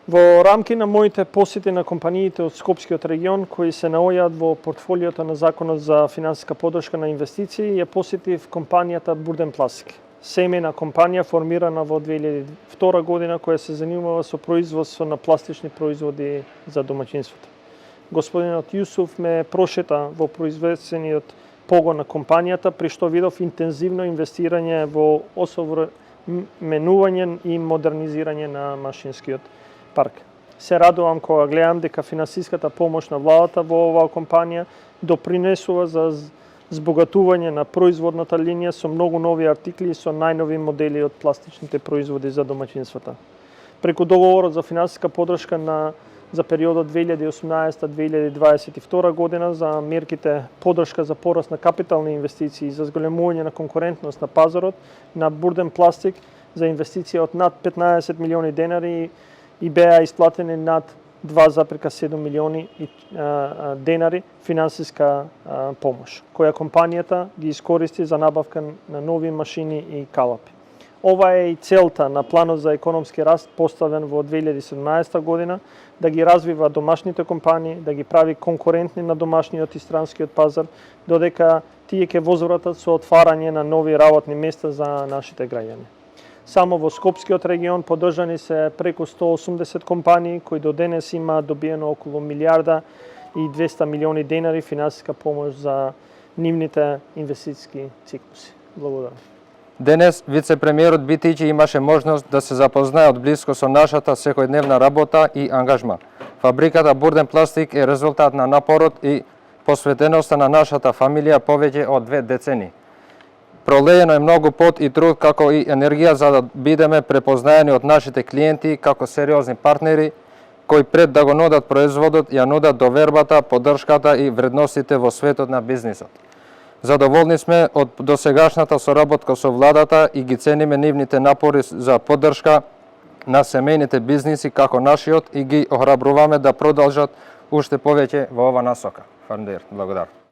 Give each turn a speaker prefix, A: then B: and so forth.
A: Во рамки на моите посети на компаниите од Скопскиот регион кои се наоѓаат во портфолиото на Законот за финансиска поддршка на инвестиции, ја посетив компанијата Бурден Пластик. Семејна компанија формирана во 2002 година која се занимава со производство на пластични производи за домаќинството. Господинот Јусуф ме прошета во производствениот погон на компанијата, при што видов интензивно инвестирање во осовременување и модернизирање на машинскиот парк. Се радувам кога гледам дека финансиската помош на владата во оваа компанија допринесува за збогатување на производната линија со многу нови артикли и со најнови модели од пластичните производи за домаќинствата. Преку договорот за финансиска поддршка за периодот 2018-2022 година за мерките поддршка за пораст на капитални инвестиции и за зголемување на конкурентност на пазарот на Бурден Пластик за инвестиција од над 15 милиони денари и беа исплатени над 2,7 милиони денари финансиска помош, која компанијата ги искористи за набавка на нови машини и калапи. Ова е и целта на планот за економски раст поставен во 2017 година, да ги развива домашните компании, да ги прави конкурентни на домашниот и странскиот пазар, додека тие ќе возвратат со отварање на нови работни места за нашите граѓани. Само во Скопскиот регион поддржани се преку 180 компании кои до денес има добиено околу 1 милиарда и 200 милиони денари финансиска помош за нивните инвестициски циклуси. Благодарам.
B: Денес вице-премиерот Битиќи имаше можност да се запознае од близко со нашата секојдневна работа и ангажман. Фабриката Бурден Пластик е резултат на напорот и посветеноста на нашата фамилија повеќе од 2 децени. Пролеено е многу пот и труд како и енергија за да бидеме препознаени од нашите клиенти како сериозни партнери кои пред да го нудат производот ја нудат довербата, поддршката и вредностите во светот на бизнисот. Задоволни сме од досегашната соработка со владата и ги цениме нивните напори за поддршка на семејните бизниси како нашиот и ги охрабруваме да продолжат уште повеќе во ова насока. Благодарам.